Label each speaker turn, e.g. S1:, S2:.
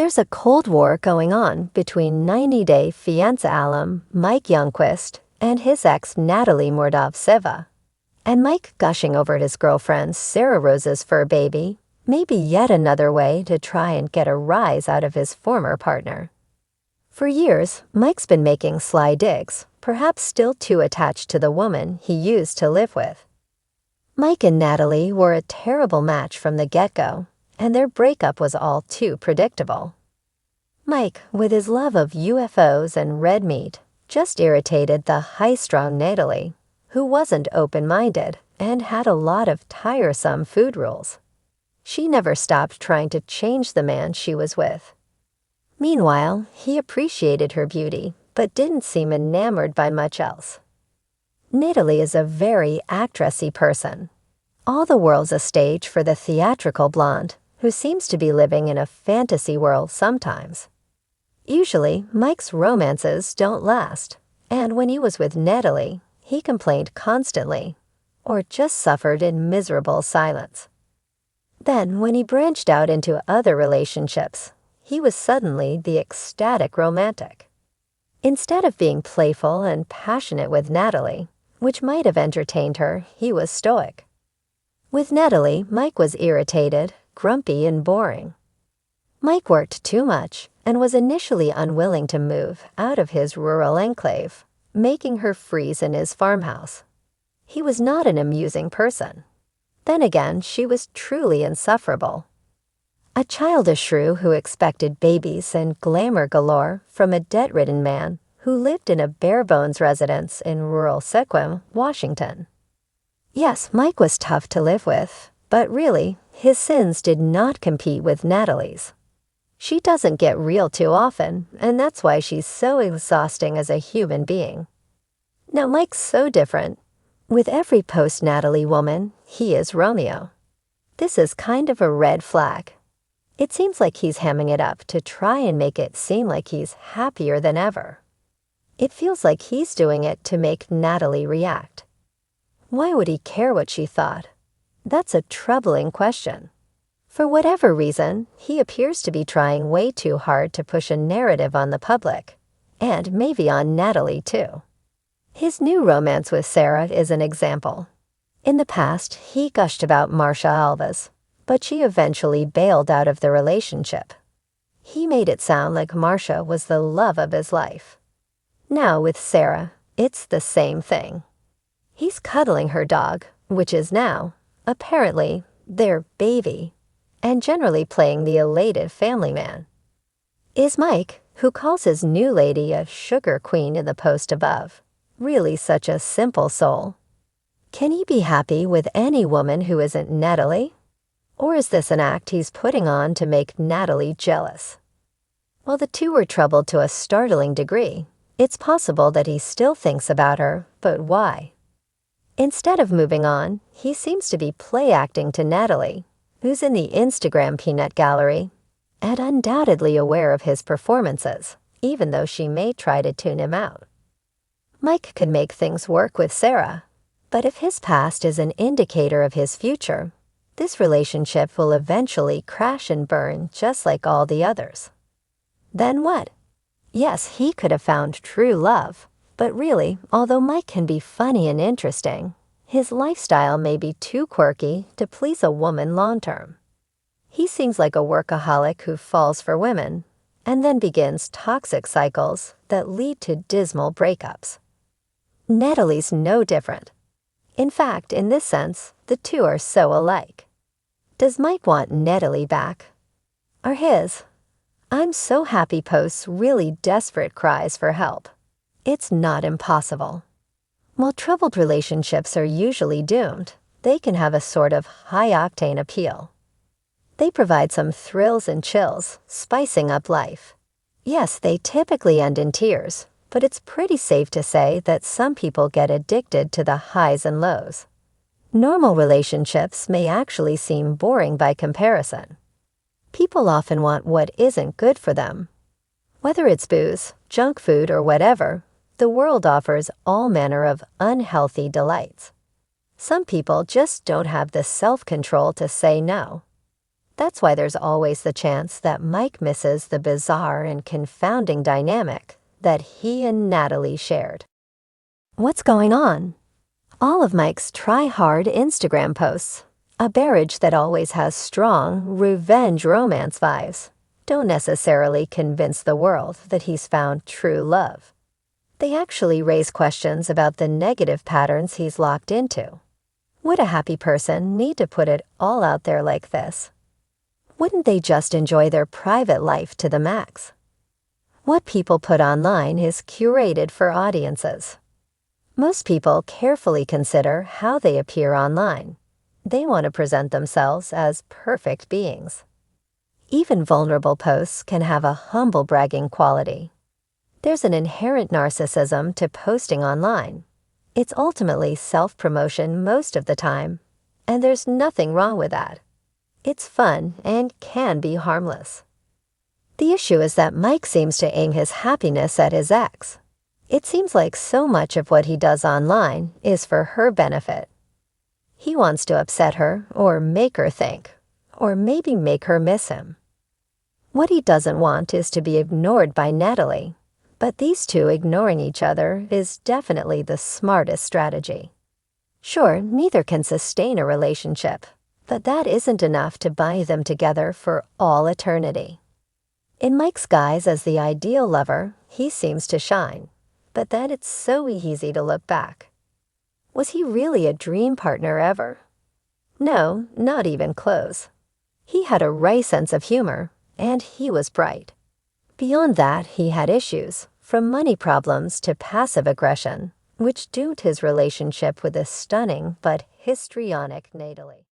S1: There's a Cold War going on between 90-day Fiancé alum Mike Youngquist and his ex Natalie Mordov-Seva. And Mike gushing over his girlfriend Sarah Rose's fur baby may be yet another way to try and get a rise out of his former partner. For years, Mike's been making sly digs, perhaps still too attached to the woman he used to live with. Mike and Natalie were a terrible match from the get-go, and their breakup was all too predictable. Mike, with his love of UFOs and red meat, just irritated the high-strung Natalie, who wasn't open-minded and had a lot of tiresome food rules. She never stopped trying to change the man she was with. Meanwhile, he appreciated her beauty, but didn't seem enamored by much else. Natalie is a very actressy person. All the world's a stage for the theatrical blonde, who seems to be living in a fantasy world sometimes. Usually, Mike's romances don't last, and when he was with Natalie, he complained constantly, or just suffered in miserable silence. Then, when he branched out into other relationships, he was suddenly the ecstatic romantic. Instead of being playful and passionate with Natalie, which might have entertained her, he was stoic. With Natalie, Mike was irritated, grumpy, and boring. Mike worked too much and was initially unwilling to move out of his rural enclave, making her freeze in his farmhouse. He was not an amusing person. Then again, she was truly insufferable. A childish shrew who expected babies and glamour galore from a debt-ridden man who lived in a bare-bones residence in rural Sequim, Washington. Yes, Mike was tough to live with, but really, his sins did not compete with Natalie's. She doesn't get real too often, and that's why she's so exhausting as a human being. Now Mike's so different. With every post-Natalie woman, he is Romeo. This is kind of a red flag. It seems like he's hamming it up to try and make it seem like he's happier than ever. It feels like he's doing it to make Natalie react. Why would he care what she thought? That's a troubling question. For whatever reason, he appears to be trying way too hard to push a narrative on the public, and maybe on Natalie too. His new romance with Sarah is an example. In the past, he gushed about Marcia Alves, but she eventually bailed out of the relationship. He made it sound like Marcia was the love of his life. Now with Sarah, it's the same thing. He's cuddling her dog, which is now, apparently, their baby, and generally playing the elated family man. Is Mike, who calls his new lady a sugar queen in the post above, really such a simple soul? Can he be happy with any woman who isn't Natalie? Or is this an act he's putting on to make Natalie jealous? While the two were troubled to a startling degree, it's possible that he still thinks about her, but why? Instead of moving on, he seems to be play-acting to Natalie, who's in the Instagram peanut gallery, and undoubtedly aware of his performances, even though she may try to tune him out. Mike could make things work with Sarah, but if his past is an indicator of his future, this relationship will eventually crash and burn just like all the others. Then what? Yes, he could have found true love, but really, although Mike can be funny and interesting, his lifestyle may be too quirky to please a woman long-term. He seems like a workaholic who falls for women, and then begins toxic cycles that lead to dismal breakups. Natalie's no different. In fact, in this sense, the two are so alike. Does Mike want Natalie back? Are his "I'm so happy" posts really desperate cries for help? It's not impossible. While troubled relationships are usually doomed, they can have a sort of high-octane appeal. They provide some thrills and chills, spicing up life. Yes, they typically end in tears, but it's pretty safe to say that some people get addicted to the highs and lows. Normal relationships may actually seem boring by comparison. People often want what isn't good for them. Whether it's booze, junk food, or whatever, the world offers all manner of unhealthy delights. Some people just don't have the self-control to say no. That's why there's always the chance that Mike misses the bizarre and confounding dynamic that he and Natalie shared. What's going on? All of Mike's try-hard Instagram posts, a marriage that always has strong revenge romance vibes, don't necessarily convince the world that he's found true love. They actually raise questions about the negative patterns he's locked into. Would a happy person need to put it all out there like this? Wouldn't they just enjoy their private life to the max? What people put online is curated for audiences. Most people carefully consider how they appear online. They want to present themselves as perfect beings. Even vulnerable posts can have a humble bragging quality. There's an inherent narcissism to posting online. It's ultimately self-promotion most of the time, and there's nothing wrong with that. It's fun and can be harmless. The issue is that Mike seems to aim his happiness at his ex. It seems like so much of what he does online is for her benefit. He wants to upset her or make her think, or maybe make her miss him. What he doesn't want is to be ignored by Natalie, but these two ignoring each other is definitely the smartest strategy. Sure, neither can sustain a relationship, but that isn't enough to bind them together for all eternity. In Mike's guise as the ideal lover, he seems to shine, but then it's so easy to look back. Was he really a dream partner ever? No, not even close. He had a wry sense of humor, and he was bright. Beyond that, he had issues, from money problems to passive aggression, which doomed his relationship with a stunning but histrionic Natalie.